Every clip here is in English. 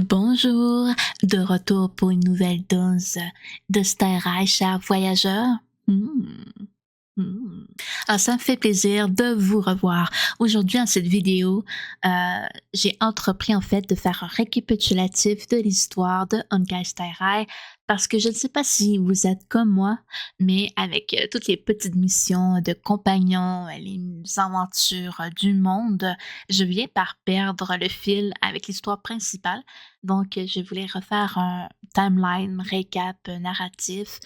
Bonjour, de retour pour une nouvelle dose de Star Rail, chers voyageurs. Alors, ça me fait plaisir de vous revoir. Aujourd'hui, dans cette vidéo, j'ai entrepris en fait de faire un récapitulatif de l'histoire de Honkai Star Rail parce que je ne sais pas si vous êtes comme moi, mais avec toutes les petites missions de compagnons, les aventures du monde, je viens par perdre le fil avec l'histoire principale. Donc, je voulais refaire un timeline, récap, narratif,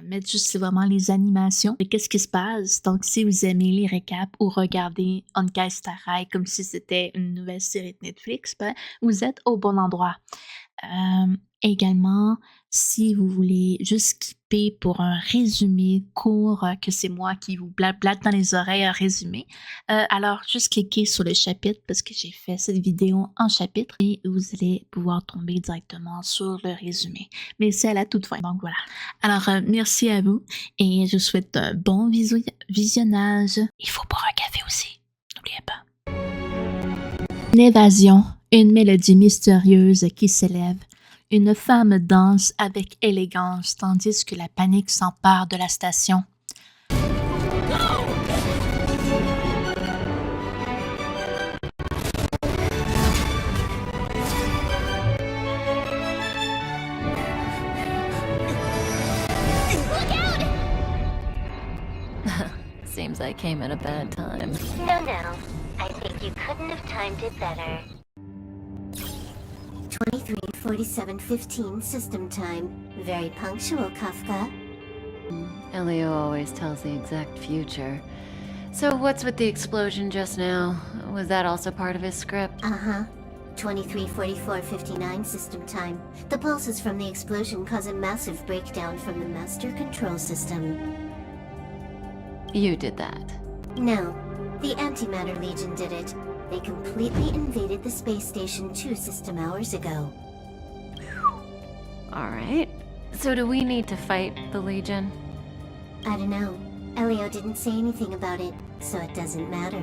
mettre juste vraiment les animations et qu'est-ce qui se passe. Donc, si vous aimez les récaps ou regardez Honkai Star Rail comme si c'était une nouvelle série de Netflix, ben, vous êtes au bon endroit. Également, si vous voulez juste skipper pour un résumé court, que c'est moi qui vous blablate dans les oreilles un résumé, alors juste cliquez sur le chapitre parce que j'ai fait cette vidéo en chapitre et vous allez pouvoir tomber directement sur le résumé. Mais c'est à la toute fin, donc voilà. Alors, merci à vous et je vous souhaite un bon visionnage. Il faut boire un café aussi, n'oubliez pas. Une évasion, une mélodie mystérieuse qui s'élève. Une femme danse avec élégance tandis que la panique s'empare de la station. Seems I came at a bad time. No. I think you couldn't have timed it better. 23:47:15 system time. Very punctual, Kafka. Elio always tells the exact future. So what's with the explosion just now? Was that also part of his script? 23:44:59 system time. The pulses from the explosion cause a massive breakdown from the master control system. You did that. No, the Antimatter Legion did it. They completely invaded the space station 2 system hours ago. Alright. So do we need to fight the Legion? I don't know. Elio didn't say anything about it, so it doesn't matter.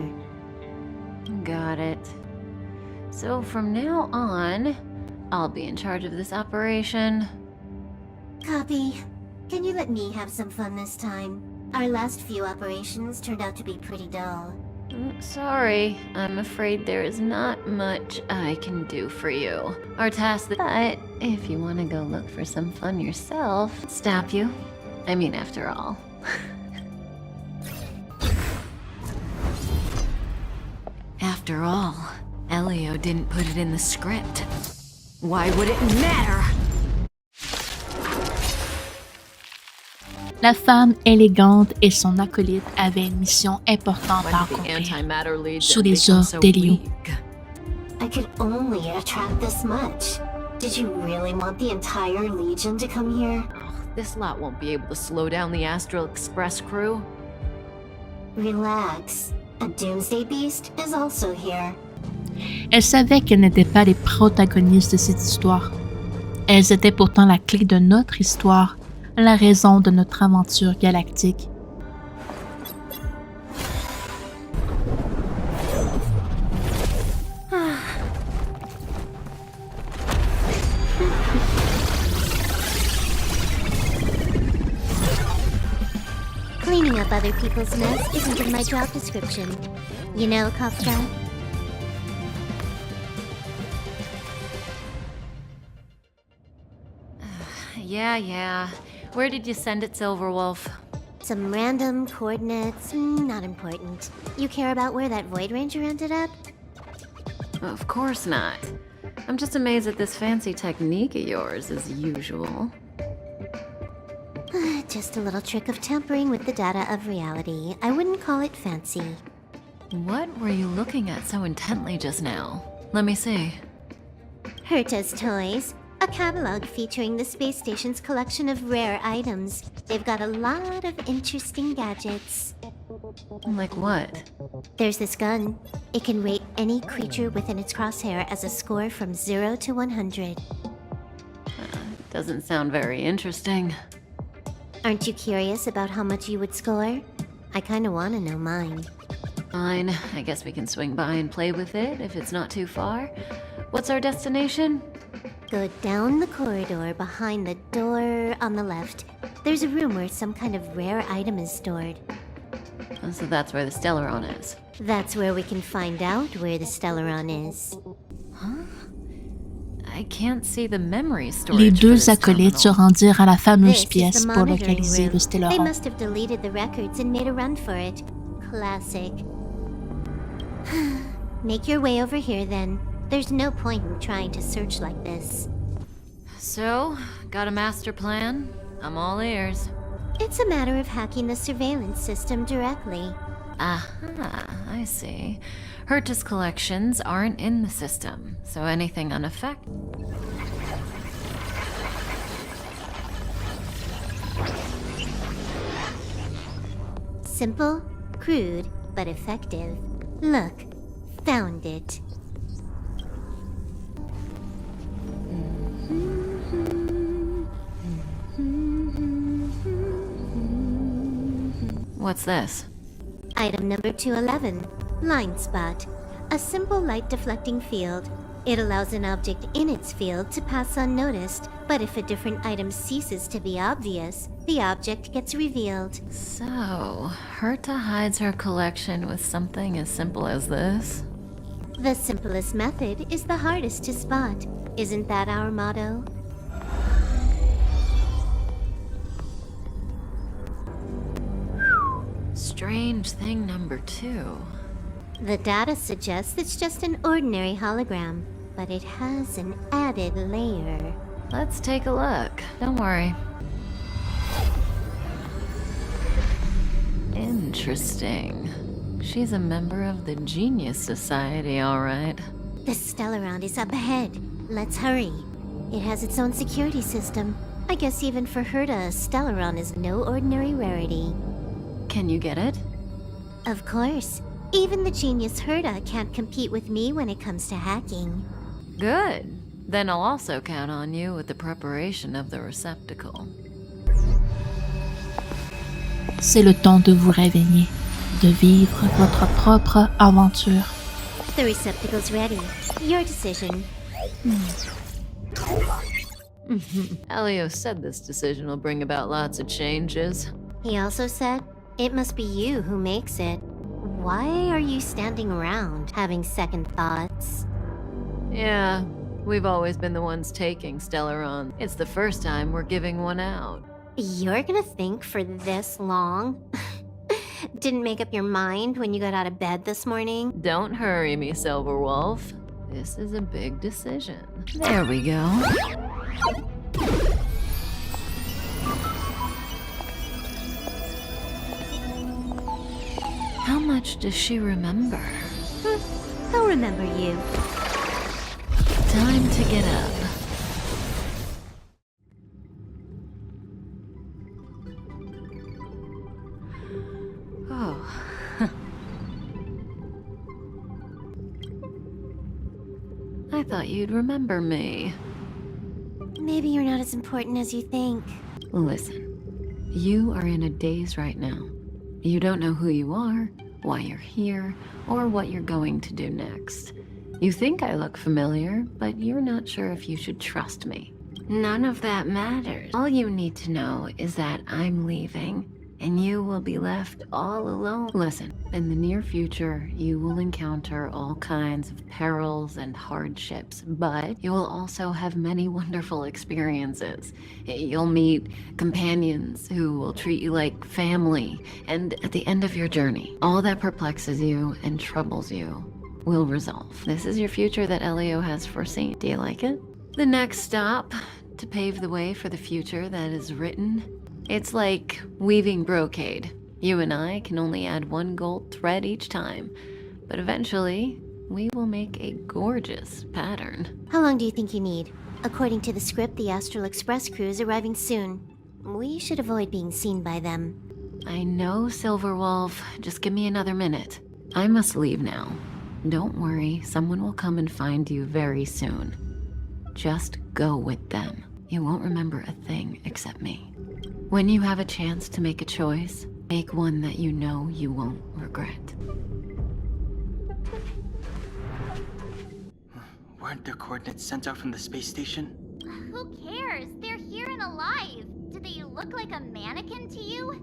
Got it. So from now on, I'll be in charge of this operation. Copy. Can you let me have some fun this time? Our last few operations turned out to be pretty dull. Sorry, I'm afraid there is not much I can do for you. Our task, but if you want to go look for some fun yourself, stop you. I mean, after all. After all, Elio didn't put it in the script. Why would it matter? La femme élégante et son acolyte avaient une mission importante à accomplir sous les ordres d'Elio. I could only attract this much. Did you really want the entire Legion to come here? This lot won't be able to slow down the Astral Express crew. Relax. A Doomsday Beast is also here. Elle savait qu'elles n'étaient pas les protagonistes de cette histoire. Elles étaient pourtant la clé de notre histoire, la raison de notre aventure galactique. Cleaning up other people's mess isn't in my job description. You know, Kafka? Yeah. Where did you send it, Silverwolf? Some random coordinates, not important. You care about where that Void Ranger ended up? Of course not. I'm just amazed at this fancy technique of yours, as usual. Just a little trick of tampering with the data of reality. I wouldn't call it fancy. What were you looking at so intently just now? Let me see. Herta's Toys. A catalog featuring the space station's collection of rare items. They've got a lot of interesting gadgets. Like what? There's this gun. It can rate any creature within its crosshair as a score from 0 to 100. Doesn't sound very interesting. Aren't you curious about how much you would score? I kinda wanna know mine. Fine, I guess we can swing by and play with it if it's not too far. What's our destination? Go down the corridor behind the door on the left. There's a room where some kind of rare item is stored. Oh, so that's where the Stellaron is. That's where we can find out where the Stellaron is. Huh? I can't see the memory storage. Les for deux this acolytes se terminal. rendirent à la fameuse This is pièce the pour monitoring localiser room. le They Stellaron. must have deleted the records and made a run for it. Classic. Make your way over here then. There's no point in trying to search like this. So, got a master plan? I'm all ears. It's a matter of hacking the surveillance system directly. Aha, I see. Herta's collections aren't in the system, so anything unaffected. Simple, crude, but effective. Look, found it. What's this? Item number 211, line spot. A simple light deflecting field. It allows an object in its field to pass unnoticed, but if a different item ceases to be obvious, the object gets revealed. So, Herta hides her collection with something as simple as this? The simplest method is the hardest to spot. Isn't that our motto? Strange thing number 2. The data suggests it's just an ordinary hologram, but it has an added layer. Let's take a look. Don't worry. Interesting. She's a member of the Genius Society, all right. The Stellaron is up ahead. Let's hurry. It has its own security system. I guess even for Herta, a Stellaron is no ordinary rarity. Can you get it? Of course. Even the genius Herta can't compete with me when it comes to hacking. Good. Then I'll also count on you with the preparation of the receptacle. C'est le temps de vous réveiller, de vivre votre propre aventure. The receptacle's ready. Your decision. Elio said this decision will bring about lots of changes. He also said, it must be you who makes it. Why are you standing around, having second thoughts? Yeah, we've always been the ones taking Stellaron. It's the first time we're giving one out. You're gonna think for this long? Didn't make up your mind when you got out of bed this morning? Don't hurry me, Silverwolf. This is a big decision. There we go. How much does she remember? I'll remember you. Time to get up. Oh. I thought you'd remember me. Maybe you're not as important as you think. Listen, you are in a daze right now. You don't know who you are, why you're here, or what you're going to do next. You think I look familiar, but you're not sure if you should trust me. None of that matters. All you need to know is that I'm leaving, and you will be left all alone. Listen, in the near future, you will encounter all kinds of perils and hardships, but you will also have many wonderful experiences. You'll meet companions who will treat you like family, and at the end of your journey, all that perplexes you and troubles you will resolve. This is your future that Elio has foreseen. Do you like it? The next stop, to pave the way for the future that is written, it's like weaving brocade. You and I can only add one gold thread each time, but eventually, we will make a gorgeous pattern. How long do you think you need? According to the script, the Astral Express crew is arriving soon. We should avoid being seen by them. I know, Silverwolf. Just give me another minute. I must leave now. Don't worry, someone will come and find you very soon. Just go with them. You won't remember a thing except me. When you have a chance to make a choice, make one that you know you won't regret. Weren't their coordinates sent out from the space station? Who cares? They're here and alive. Do they look like a mannequin to you?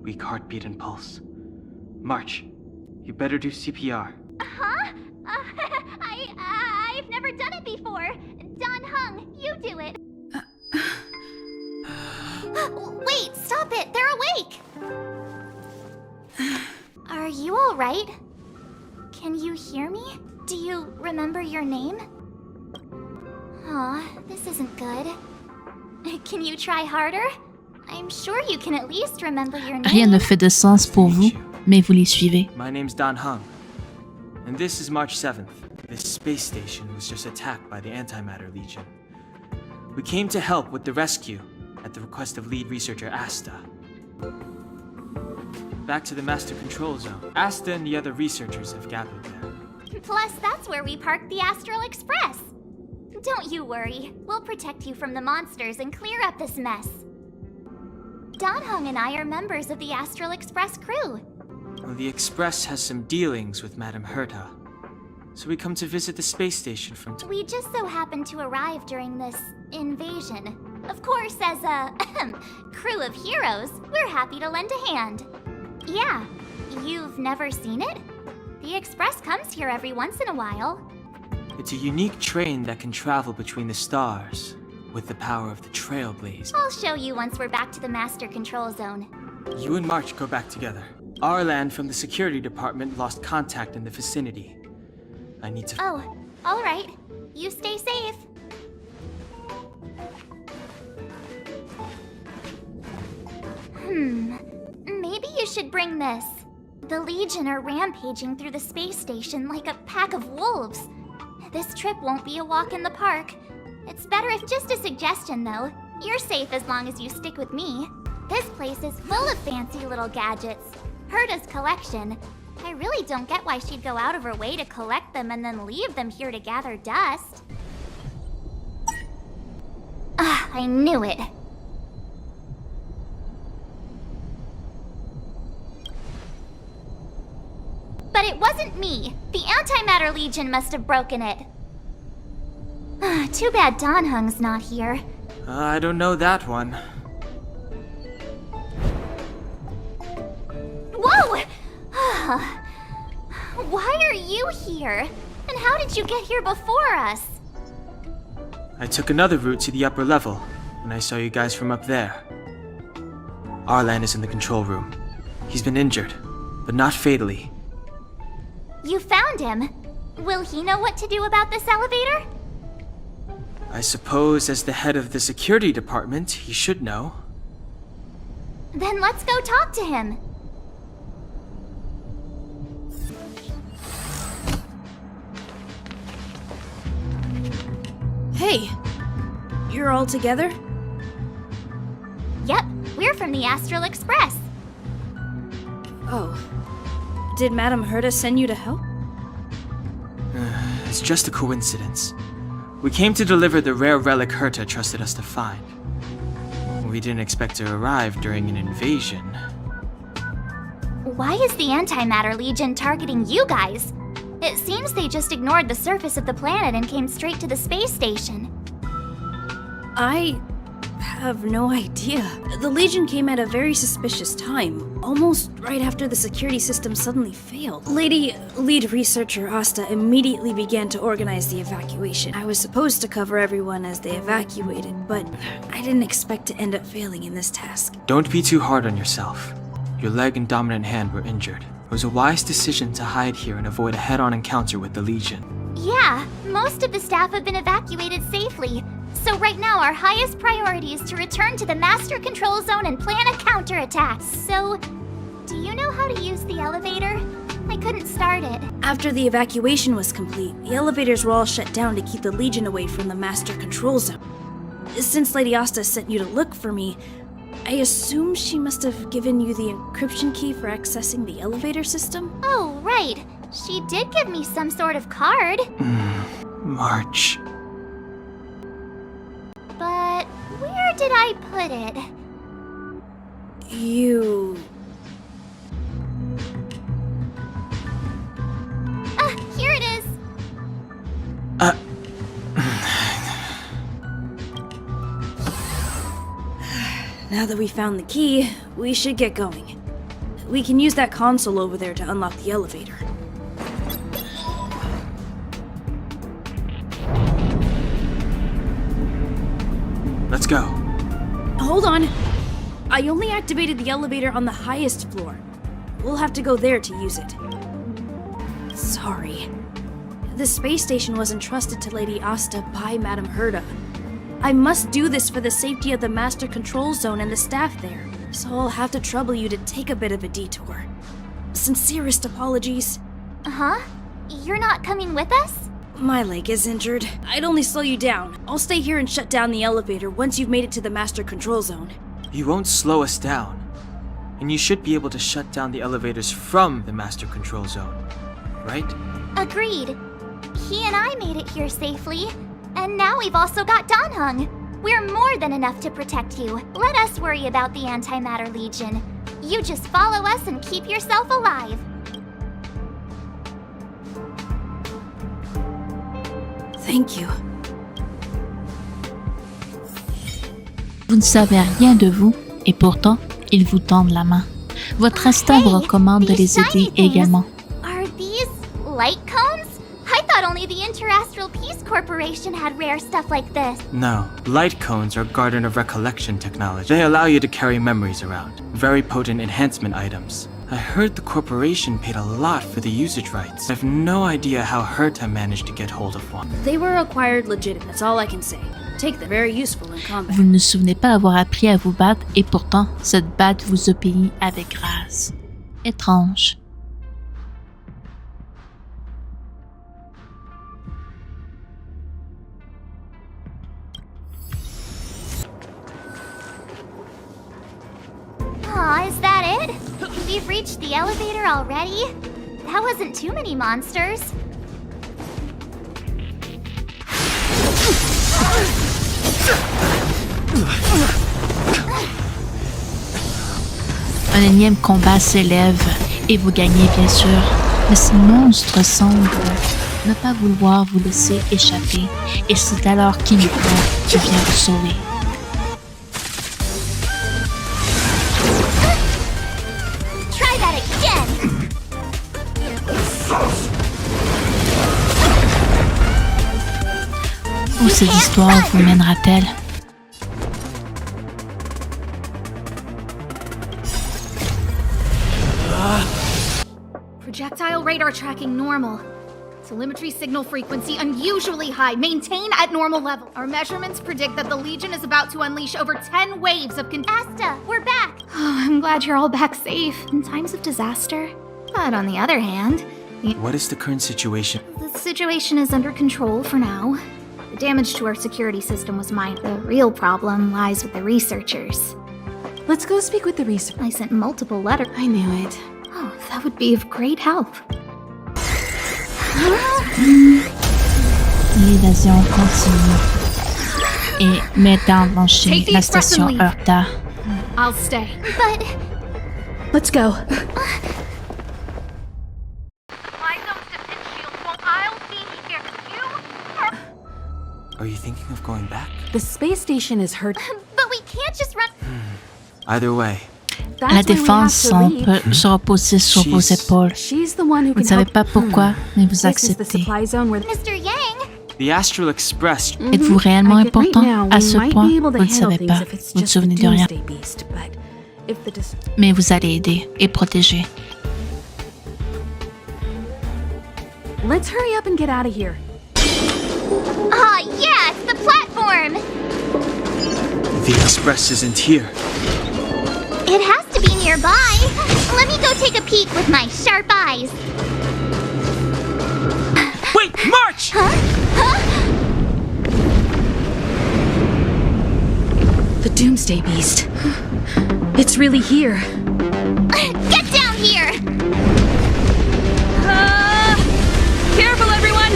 Weak heartbeat and pulse. March, you better do CPR. Huh? I've never done it before. Don Hung, you do it. Wait, stop it. They're awake. Are you all right? Can you hear me? Do you remember your name? Aw, this isn't good. Can you try harder? I'm sure you can at least remember your name. Rien ne fait de sens pour vous, mais vous les suivez. My name's Don Hung, and this is March 7th. This space station was just attacked by the Antimatter Legion. We came to help with the rescue at the request of lead researcher Asta. Back to the master control zone. Asta and the other researchers have gathered there. Plus, that's where we parked the Astral Express. Don't you worry. We'll protect you from the monsters and clear up this mess. Don Hung and I are members of the Astral Express crew. Well, the Express has some dealings with Madame Herta, so we come to visit the space station from We just so happened to arrive during this invasion. Of course, as a crew of heroes, we're happy to lend a hand. Yeah, you've never seen it? The Express comes here every once in a while. It's a unique train that can travel between the stars with the power of the Trailblaze. I'll show you once we're back to the Master Control Zone. You and March go back together. Arlan from the security department lost contact in the vicinity. I need to... Oh, all right. You stay safe. Maybe you should bring this. The Legion are rampaging through the space station like a pack of wolves. This trip won't be a walk in the park. It's better if just a suggestion, though. You're safe as long as you stick with me. This place is full of fancy little gadgets. Herta's collection. I really don't get why she'd go out of her way to collect them and then leave them here to gather dust. Ah, I knew it. But it wasn't me. The Antimatter Legion must have broken it. Too bad Don Hung's not here. I don't know that one. Whoa! Why are you here? And how did you get here before us? I took another route to the upper level, and I saw you guys from up there. Arlan is in the control room. He's been injured, but not fatally. You found him. Will he know what to do about this elevator? I suppose as the head of the security department, he should know. Then let's go talk to him. Hey, you're all together? Yep, we're from the Astral Express. Oh. Did Madame Herta send you to help? It's just a coincidence. We came to deliver the rare relic Herta trusted us to find. We didn't expect to arrive during an invasion. Why is the Antimatter Legion targeting you guys? It seems they just ignored the surface of the planet and came straight to the space station. I have no idea. The Legion came at a very suspicious time, almost right after the security system suddenly failed. Lead researcher Asta immediately began to organize the evacuation. I was supposed to cover everyone as they evacuated, but I didn't expect to end up failing in this task. Don't be too hard on yourself. Your leg and dominant hand were injured. It was a wise decision to hide here and avoid a head-on encounter with the Legion. Yeah, most of the staff have been evacuated safely. So right now our highest priority is to return to the Master Control Zone and plan a counterattack. So, do you know how to use the elevator? I couldn't start it. After the evacuation was complete, the elevators were all shut down to keep the Legion away from the Master Control Zone. Since Lady Asta sent you to look for me, I assume she must have given you the encryption key for accessing the elevator system? Oh, right. She did give me some sort of card. March. But where did I put it? Now that we found the key, we should get going. We can use that console over there to unlock the elevator. Let's go. Hold on. I only activated the elevator on the highest floor. We'll have to go there to use it. Sorry. The space station was entrusted to Lady Asta by Madame Herta. I must do this for the safety of the Master Control Zone and the staff there, so I'll have to trouble you to take a bit of a detour. Sincerest apologies. Huh? You're not coming with us? My leg is injured. I'd only slow you down. I'll stay here and shut down the elevator once you've made it to the Master Control Zone. You won't slow us down. And you should be able to shut down the elevators from the Master Control Zone, right? Agreed. He and I made it here safely. And now we've also got Danhung. We're more than enough to protect you. Let us worry about the Antimatter Legion. You just follow us and keep yourself alive. Thank you. Vous ne savez rien de vous, et pourtant, ils vous tendent la main. Votre asta vous recommande de les aider également. Are these light cones? I thought only the Interastral Peace Corporation had rare stuff like this. No, light cones are Garden of Recollection technology. They allow you to carry memories around. Very potent enhancement items. I heard the corporation paid a lot for the usage rights. I have no idea how Herta managed to get hold of one. They were acquired legit, that's all I can say. Take them, very useful in combat. Vous ne souvenez pas avoir appris à vous battre, et pourtant, cette batte vous obéit avec grâce. Étrange. Aw, is that it? We've reached the elevator already? That wasn't too many monsters. Un énième combat s'élève, et vous gagnez bien sûr, mais ce monstre semble ne pas vouloir vous laisser échapper, et c'est alors qu'Iniko vient vous sauver. Try that again! Où cette histoire vous mènera-t-elle? Projectile radar tracking normal. Telemetry signal frequency unusually high. Maintain at normal level. Our measurements predict that the Legion is about to unleash over 10 waves of Asta, we're back! Oh, I'm glad you're all back safe in times of disaster. But on the other hand, What is the current situation? the situation is under control for now. The damage to our security system was minor. The real problem lies with the researchers. Let's go speak with the researcher. I sent multiple letters. I knew it. Oh, that would be of great help. L'évasion continue. Et met en danger Take the la express station and leave. Herta. I'll stay. But Let's go. Are you thinking of going back? The space station is hurt. but we can't just run. Either way, That's La why we défense have to leave. se reposer sur vos épaules. She's the one who Vous ne can savez help. pas pourquoi, mais vous This is the acceptez. supply zone where Mr. Yang? the Astral Express. Êtes-vous réellement I get- right important now, à we ce might point? be able Vous to ne handle savez things pas. if it's Vous ne just souvenez the de rien. Doomsday Beast, but if the dis- Mais vous allez aider et protéger. Let's hurry up and get out of here. Ah, yeah, it's the platform! The Express isn't here. It has to be nearby. Let me go take a peek with my sharp eyes. Wait, march! The Doomsday Beast. It's really here. Get down here! Careful, everyone!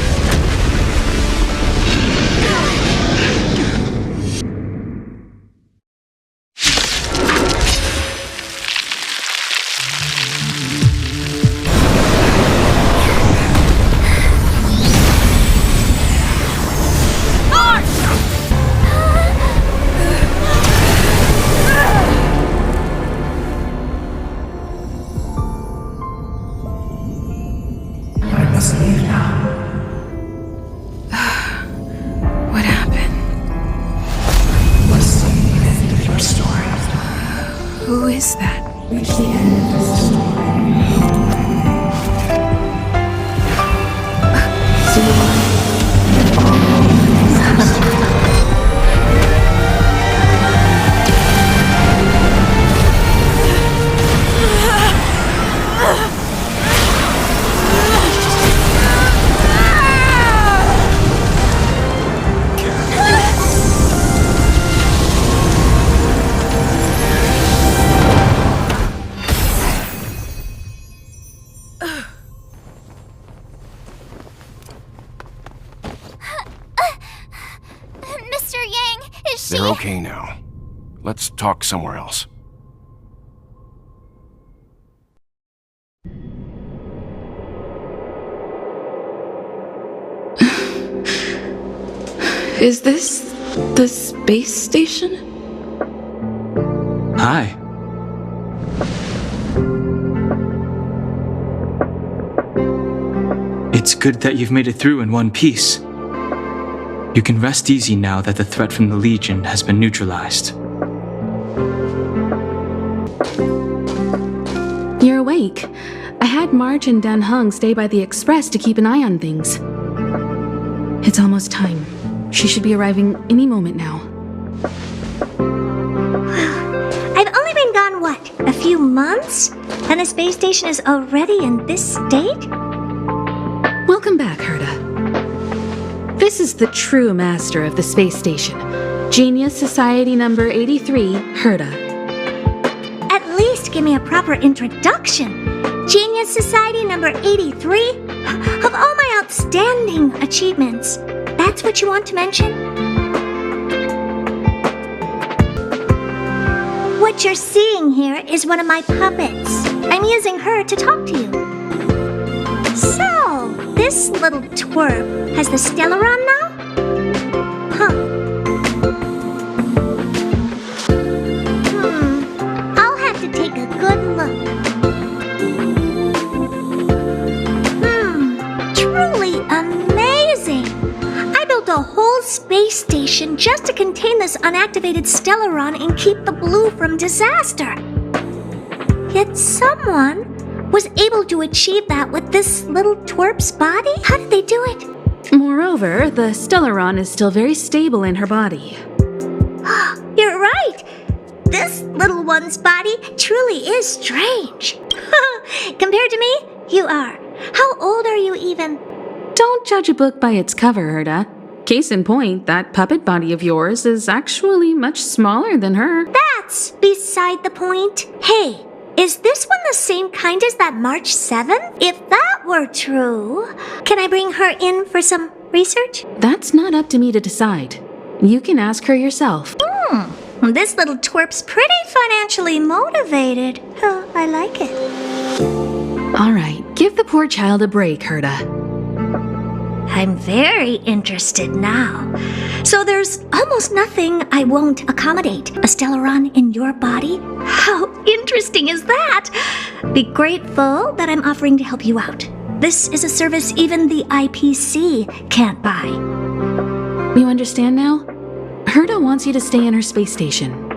They're okay now. Let's talk somewhere else. Is this the space station? Hi. It's good that you've made it through in one piece. You can rest easy now that the threat from the Legion has been neutralized. You're awake. I had March and Dan Hung stay by the express to keep an eye on things. It's almost time. She should be arriving any moment now. I've only been gone, what, a few months? And the space station is already in this state? Welcome back, Herta. This is the true master of the space station. Genius Society number 83, Herta. At least give me a proper introduction. Genius Society number 83? Of all my outstanding achievements, that's what you want to mention? What you're seeing here is one of my puppets. I'm using her to talk to you. So, this little twerp has the Stellaron now? Huh. I'll have to take a good look. Truly amazing! I built a whole space station just to contain this unactivated Stellaron and keep the blue from disaster. Yet someone was able to achieve that with this little twerp's body? How did they do it? Moreover, the Stellaron is still very stable in her body. You're right! This little one's body truly is strange. Compared to me, you are. How old are you even? Don't judge a book by its cover, Herta. Case in point, that puppet body of yours is actually much smaller than her. That's beside the point. Hey, is this one the same kind as that March 7th? If that were true, can I bring her in for some research? That's not up to me to decide. You can ask her yourself. This little twerp's pretty financially motivated. Oh, I like it. All right, give the poor child a break, Herta. I'm very interested now. So there's almost nothing I won't accommodate. A Stellaron in your body? How interesting is that? Be grateful that I'm offering to help you out. This is a service even the IPC can't buy. You understand now? Herta wants you to stay in her space station.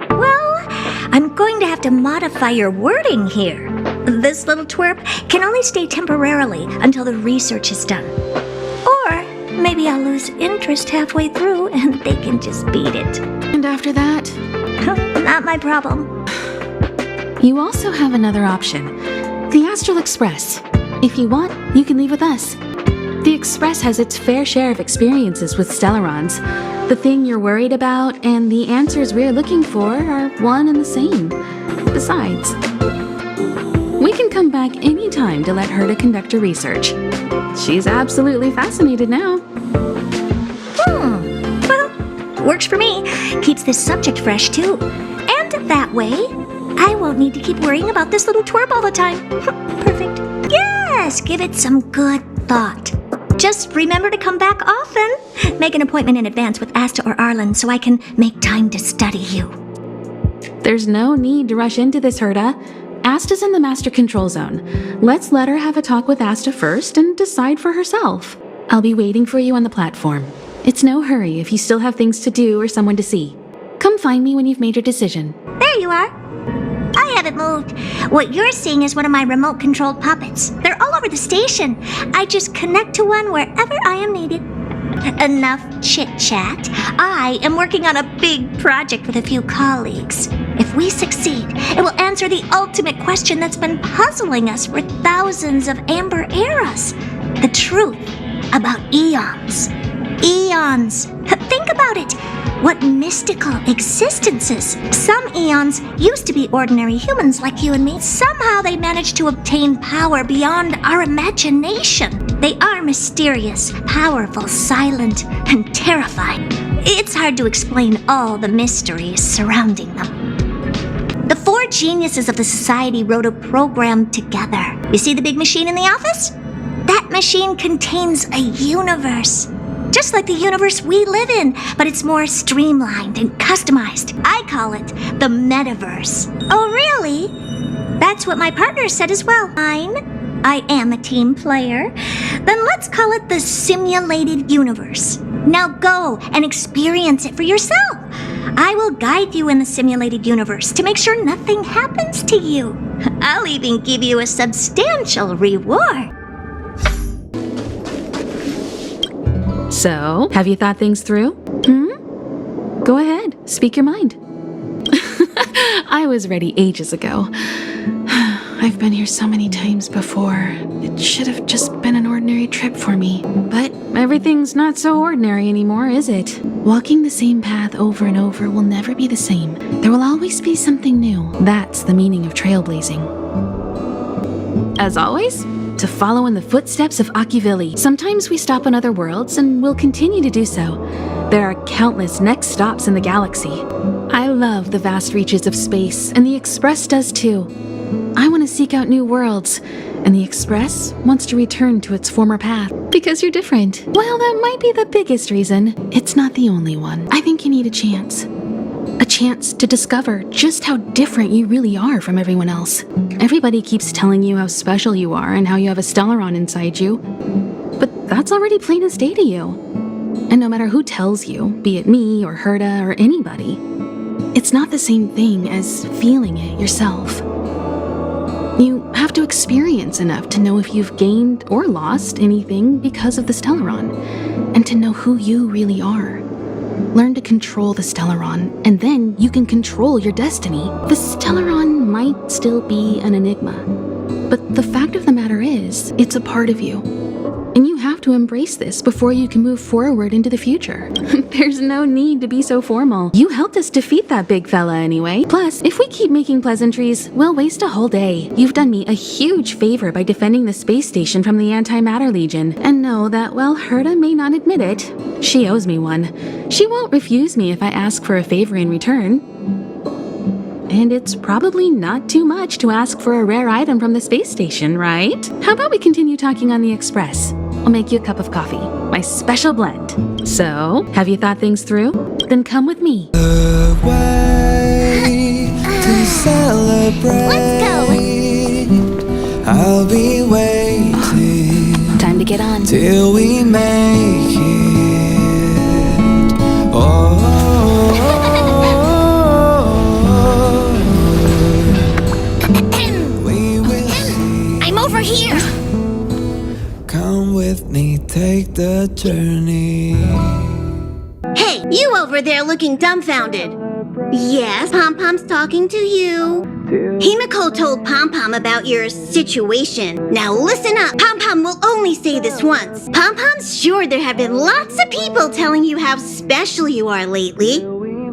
Well, I'm going to have to modify your wording here. This little twerp can only stay temporarily until the research is done. Or maybe I'll lose interest halfway through and they can just beat it. And after that? Not my problem. You also have another option. The Astral Express. If you want, you can leave with us. The Express has its fair share of experiences with Stellarons. The thing you're worried about and the answers we're looking for are one and the same. Besides, we can come back anytime to let Herta conduct her research. She's absolutely fascinated now. Well, works for me. Keeps this subject fresh, too. And that way, I won't need to keep worrying about this little twerp all the time. Perfect. Yes, give it some good thought. Just remember to come back often. Make an appointment in advance with Asta or Arlen so I can make time to study you. There's no need to rush into this, Herta. Asta's in the master control zone. Let's let her have a talk with Asta first and decide for herself. I'll be waiting for you on the platform. It's no hurry if you still have things to do or someone to see. Come find me when you've made your decision. There you are. I haven't moved. What you're seeing is one of my remote-controlled puppets. They're all over the station. I just connect to one wherever I am needed. Enough chit-chat. I am working on a big project with a few colleagues. If we succeed, it will answer the ultimate question that's been puzzling us for thousands of amber eras. The truth about eons. Eons. Think about it. What mystical existences. Some eons used to be ordinary humans like you and me. Somehow they managed to obtain power beyond our imagination. They are mysterious, powerful, silent, and terrifying. It's hard to explain all the mysteries surrounding them. The 4 geniuses of the society wrote a program together. You see the big machine in the office? That machine contains a universe. Just like the universe we live in, but it's more streamlined and customized. I call it the metaverse. Oh, really? That's what my partner said as well. Fine. I am a team player. Then let's call it the simulated universe. Now go and experience it for yourself. I will guide you in the simulated universe to make sure nothing happens to you. I'll even give you a substantial reward. So, have you thought things through? Go ahead, speak your mind. I was ready ages ago. I've been here so many times before. It should have just been an ordinary trip for me. But everything's not so ordinary anymore, is it? Walking the same path over and over will never be the same. There will always be something new. That's the meaning of trailblazing. As always, to follow in the footsteps of Akivili. Sometimes we stop on other worlds, and we'll continue to do so. There are countless next stops in the galaxy. I love the vast reaches of space, and the Express does too. I want to seek out new worlds, and the Express wants to return to its former path. Because you're different. Well, that might be the biggest reason. It's not the only one. I think you need a chance. A chance to discover just how different you really are from everyone else. Everybody keeps telling you how special you are and how you have a Stellaron inside you. But that's already plain as day to you. And no matter who tells you, be it me or Herta or anybody, it's not the same thing as feeling it yourself. You have to experience enough to know if you've gained or lost anything because of the Stellaron, and to know who you really are. Learn to control the Stellaron, and then you can control your destiny. The Stellaron might still be an enigma, but the fact of the matter is, it's a part of you. And you have to embrace this before you can move forward into the future. There's no need to be so formal. You helped us defeat that big fella anyway. Plus, if we keep making pleasantries, we'll waste a whole day. You've done me a huge favor by defending the space station from the Antimatter Legion. And know that while Herta may not admit it, she owes me one. She won't refuse me if I ask for a favor in return. And it's probably not too much to ask for a rare item from the space station, right? How about we continue talking on the Express? I'll make you a cup of coffee, my special blend. So, have you thought things through? Then come with me. The way to celebrate. Let's go. I'll be waiting. Time to get on. Till we make it. We will see. I'm over here. Come with me, take the journey. Hey, you over there looking dumbfounded. Yes, Pom-Pom's talking to you. Himiko told Pom-Pom about your situation. Now listen up. Pom-Pom will only say this once. Pom-Pom's sure there have been lots of people telling you how special you are lately.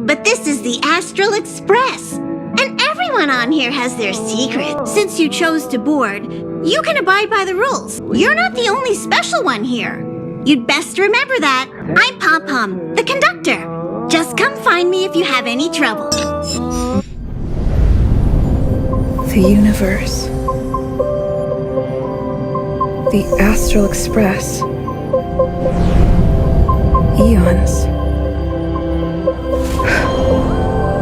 But this is the Astral Express. And everyone on here has their secret. Since you chose to board, you can abide by the rules. You're not the only special one here. You'd best remember that. I'm Pom-Pom, the conductor. Just come find me if you have any trouble. The universe. The Astral Express. Eons.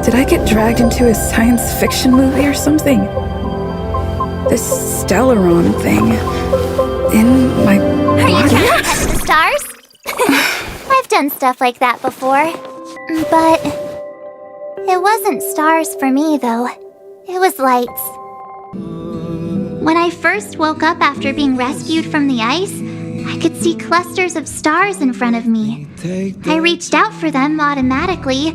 Did I get dragged into a science fiction movie or something? This Stellaron thing in my Are you body? talking about the stars? I've done stuff like that before. But it wasn't stars for me, though. It was lights. When I first woke up after being rescued from the ice, I could see clusters of stars in front of me. I reached out for them automatically,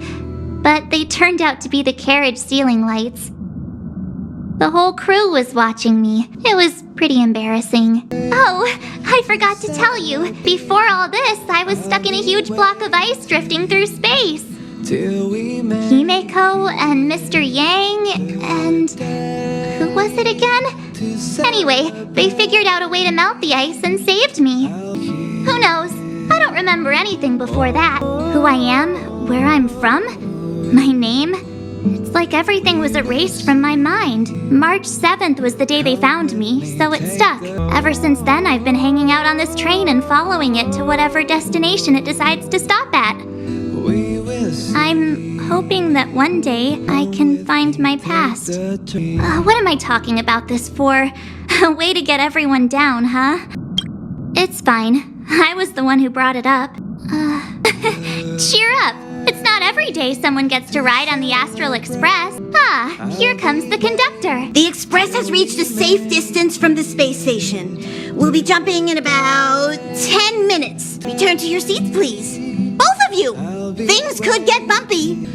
but they turned out to be the carriage ceiling lights. The whole crew was watching me. It was pretty embarrassing. Oh, I forgot to tell you. Before all this, I was stuck in a huge block of ice drifting through space. Himeko and Mr. Yang and... who was it again? Anyway, they figured out a way to melt the ice and saved me. Who knows? I don't remember remember anything before that. Who I am, where I'm from, my name. It's like everything was erased from my mind. March 7th was the day they found me, so it stuck. Ever since then, I've been hanging out on this train and following it to whatever destination it decides to stop at. I'm hoping that one day I can find my past. What am I talking about this for? A way to get everyone down, huh? It's fine. I was the one who brought it up. Cheer up! It's not every day someone gets to ride on the Astral Express. Ah, here comes the conductor. The Express has reached a safe distance from the space station. We'll be jumping in about 10 minutes. Return to your seats, please. Both of you! Things could get bumpy.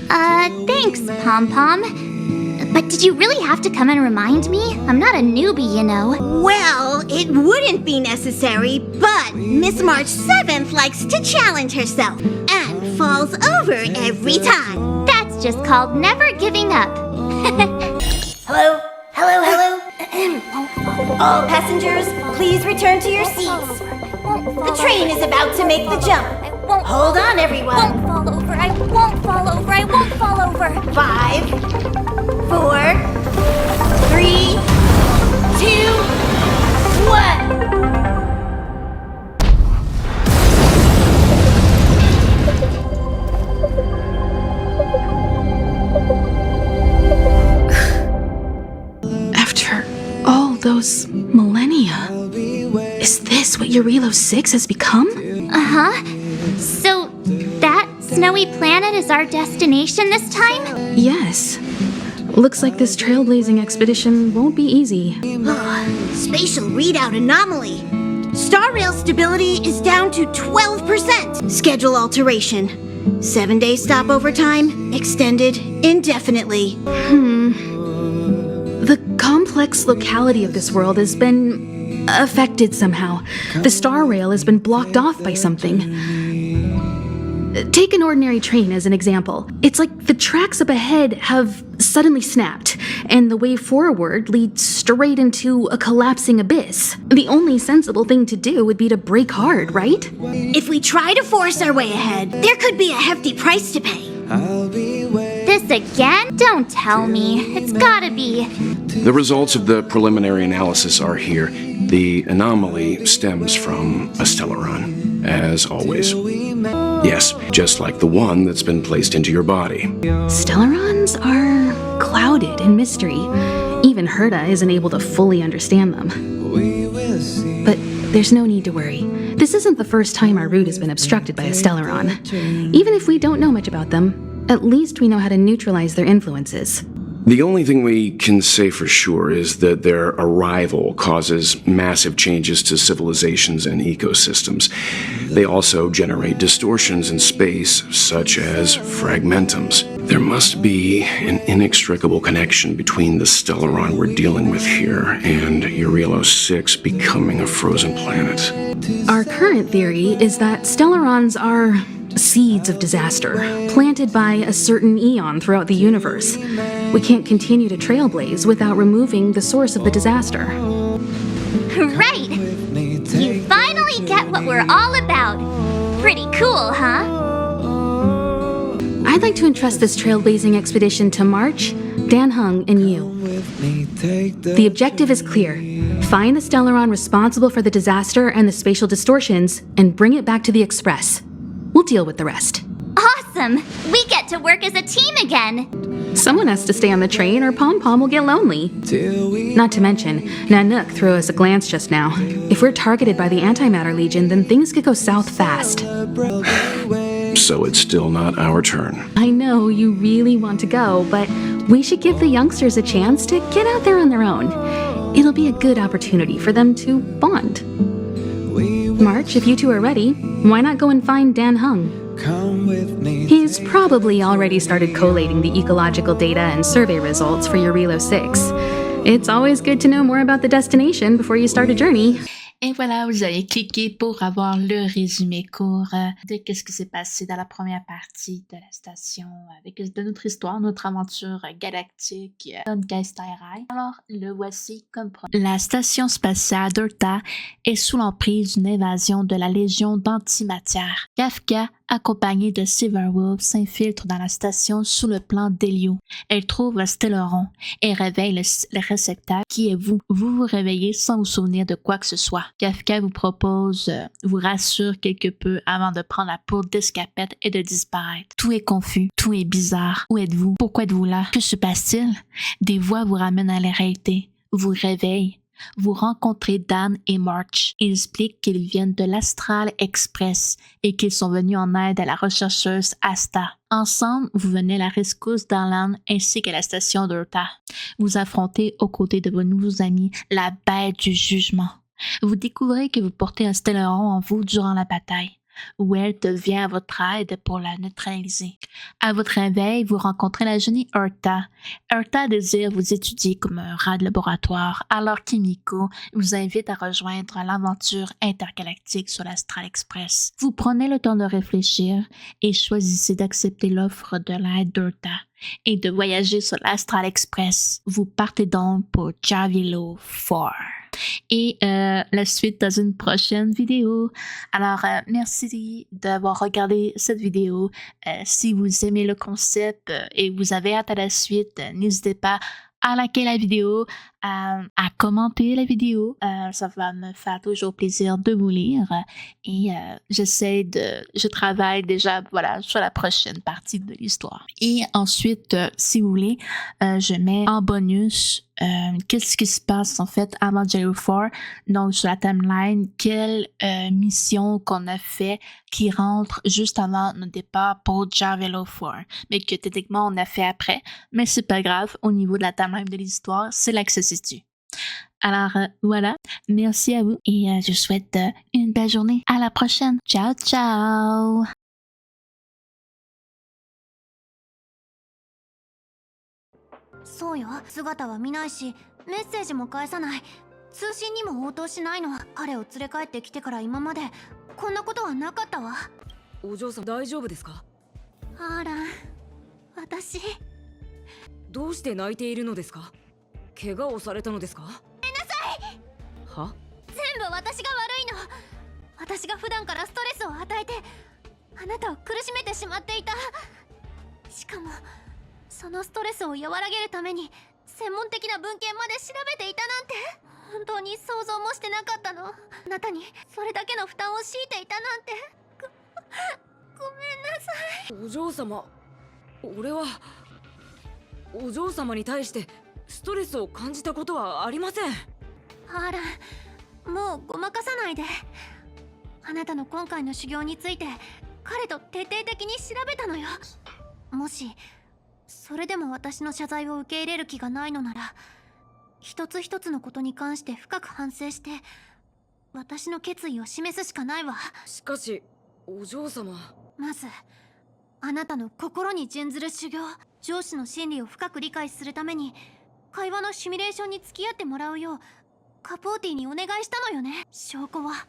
Thanks, Pom-Pom. But did you really have to come and remind me? I'm not a newbie, you know. Well, it wouldn't be necessary, but Miss March 7th likes to challenge herself and falls over every time. That's just called never giving up. Hello? Hello, hello? All passengers, please return to your seats. The train is about to make the jump. Hold on, everyone. I won't fall over. I won't fall over. I won't fall over. 5, 4, 3, 2, 1. After all those millennia, is this what Eurilo 6 has become? Uh-huh. So, that snowy planet is our destination this time? Yes. Looks like this trailblazing expedition won't be easy. Spatial readout anomaly. Star Rail stability is down to 12%. Schedule alteration. 7-day stopover time extended indefinitely. The complex locality of this world has been affected somehow. The Star Rail has been blocked off by something. Take an ordinary train as an example. It's like the tracks up ahead have suddenly snapped, and the way forward leads straight into a collapsing abyss. The only sensible thing to do would be to brake hard, right? If we try to force our way ahead, there could be a hefty price to pay. This again? Don't tell me. It's gotta be. The results of the preliminary analysis are here. The anomaly stems from a stellaron, as always. Yes, just like the one that's been placed into your body. Stellarons are clouded in mystery. Even Herta isn't able to fully understand them. But there's no need to worry. This isn't the first time our route has been obstructed by a stellaron. Even if we don't know much about them, at least we know how to neutralize their influences. The only thing we can say for sure is that their arrival causes massive changes to civilizations and ecosystems. They also generate distortions in space, such as fragmentums. There must be an inextricable connection between the stellaron we're dealing with here and Eurilo 6 becoming a frozen planet. Our current theory is that stellarons are seeds of disaster, planted by a certain eon throughout the universe. We can't continue to trailblaze without removing the source of the disaster. Right! You finally get what we're all about. Pretty cool, huh? I'd like to entrust this trailblazing expedition to March, Dan Hung, and you. The objective is clear. Find the stellaron responsible for the disaster and the spatial distortions, and bring it back to the Express. We'll deal with the rest. Awesome! We get to work as a team again! Someone has to stay on the train or Pom-Pom will get lonely. Not to mention, Nanook threw us a glance just now. If we're targeted by the Antimatter Legion, then things could go south fast. So it's still not our turn. I know you really want to go, but we should give the youngsters a chance to get out there on their own. It'll be a good opportunity for them to bond. March, if you two are ready, why not go and find Dan Hung? He's probably already started collating the ecological data and survey results for Eurilo 6. It's always good to know more about the destination before you start a journey. Et voilà, vous avez cliqué pour avoir le résumé court de qu'est-ce qui s'est passé dans la première partie de la station avec de notre histoire, notre aventure galactique Honkai Star Rail. Alors, le voici comme promis. La station spatiale d'Herta est sous l'emprise d'une invasion de la Légion d'antimatière. Kafka, accompagné de Silverwolf, s'infiltre dans la station sous le plan d'Helio. Elle trouve le stelleron et réveille le réceptacle qui est vous. Vous vous réveillez sans vous souvenir de quoi que ce soit. Kafka vous propose, vous rassure quelque peu avant de prendre la poudre d'escapette et de disparaître. Tout est confus, tout est bizarre. Où êtes-vous? Pourquoi êtes-vous là? Que se passe-t-il? Des voix vous ramènent à la réalité, vous réveillent. Vous rencontrez Dan et March. Ils expliquent qu'ils viennent de l'Astral Express et qu'ils sont venus en aide à la rechercheuse Asta. Ensemble, vous venez à la rescousse d'Arlan ainsi qu'à la station d'Herta. Vous affrontez aux côtés de vos nouveaux amis la bête du jugement. Vous découvrez que vous portez un stelleron en vous durant la bataille, où elle devient à votre aide pour la neutraliser. À votre réveil, vous rencontrez la jeune Herta. Herta désire vous étudier comme un rat de laboratoire, alors Kimiko vous invite à rejoindre l'aventure intergalactique sur l'Astral Express. Vous prenez le temps de réfléchir et choisissez d'accepter l'offre de l'aide d'Herta et de voyager sur l'Astral Express. Vous partez donc pour Javilo 4. Et la suite dans une prochaine vidéo. Alors, merci d'avoir regardé cette vidéo. Si vous aimez le concept et vous avez hâte à la suite, n'hésitez pas à liker la vidéo, à commenter la vidéo. Ça va me faire toujours plaisir de vous lire. Et je travaille déjà sur la prochaine partie de l'histoire. Et ensuite, si vous voulez, je mets en bonus qu'est-ce qui se passe en fait avant J.O. 4, donc sur la timeline, quelle mission qu'on a fait qui rentre juste avant notre départ pour J.O. 4, mais que techniquement on a fait après, mais c'est pas grave, au niveau de la timeline de l'histoire, c'est là que ça se situe. Alors voilà, merci à vous et je vous souhaite une belle journée. À la prochaine. Ciao, ciao! そうよ、姿は見ないしメッセージも返さない、通信にも応答しないの。彼を連れ帰ってきてから今までこんなことはなかったわ。お嬢さん大丈夫ですか？あら、私どうして泣いているのですか？怪我をされたのですか？ごめんなさい。は？全部私が悪いの。私が普段からストレスを与えてあなたを苦しめてしまっていた。しかもそのストレスを和らげるために専門的な文献まで調べていたなんて、本当に想像もしてなかったの。あなたにそれだけの負担を強いていたなんて。ごめんなさい。お嬢様、俺はお嬢様に対してストレスを感じたことはありません。あら、もうごまかさないで。あなたの今回の修行について彼と徹底的に調べたのよ。もしそれでも私の謝罪を受け入れる気がないのなら、一つ一つのことに関して深く反省して私の決意を示すしかないわ。しかしお嬢様、まずあなたの心に準ずる修行、上司の心理を深く理解するために会話のシミュレーションに付き合ってもらうようカポーティにお願いしたのよね。証拠は？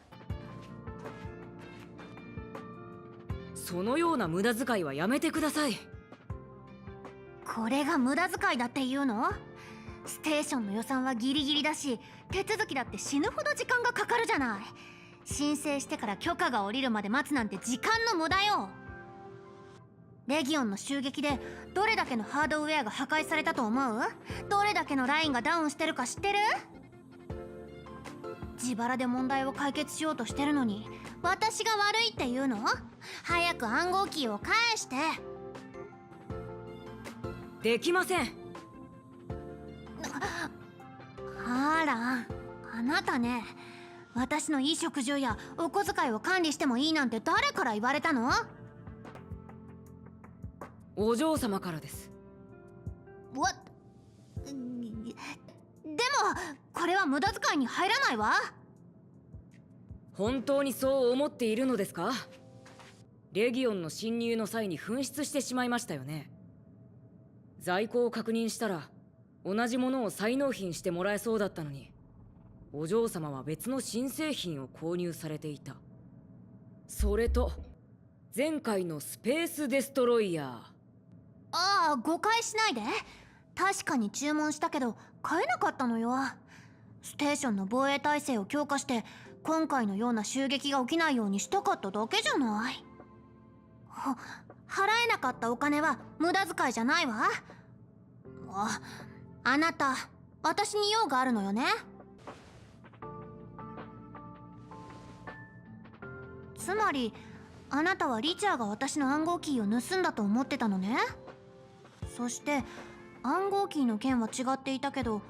そのような無駄遣いはやめてください。これが無駄遣いだっていうの？ステーションの予算はギリギリだし、手続きだって死ぬほど時間がかかるじゃない。申請してから許可が下りるまで待つなんて時間の無駄よ。レギオンの襲撃でどれだけのハードウェアが破壊されたと思う？どれだけのラインがダウンしてるか知ってる？自腹で問題を解決しようとしてるのに私が悪いっていうの？早く暗号キーを返して。できません。あら、あなたね、私の衣食住やお小遣いを管理してもいいなんて誰から言われたの？お嬢様からです。でもこれは無駄遣いに入らないわ。本当にそう思っているのですか？レギオンの侵入の際に紛失してしまいましたよね。在庫を確認したら同じものを再納品してもらえそうだったのに。お嬢様は別の新製品を購入されていた。それと前回のスペースデストロイヤー。ああ、誤解しないで。確かに注文したけど買えなかったのよ。ステーションの防衛体制を強化して今回のような襲撃が起きないようにしたかっただけじゃない。払えなかったお金は無駄遣いじゃないわ。あなた、私に用があるのよね。つまりあなたはリチャーが私の暗号キーを盗んだと思ってたのね。そして暗号キーの件は違っていたけど、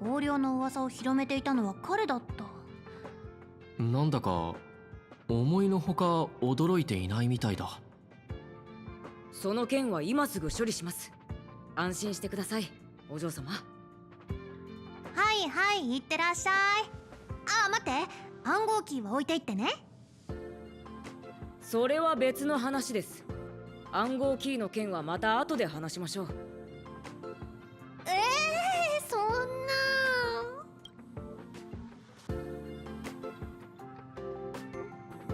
横領の噂を広めていたのは彼だった。なんだか思いのほか驚いていないみたいだ。その件は今すぐ処理します。安心してください、お嬢様。はいはい、いってらっしゃい。待って、暗号キーは置いていってね。それは別の話です。暗号キーの件はまた後で話しましょう。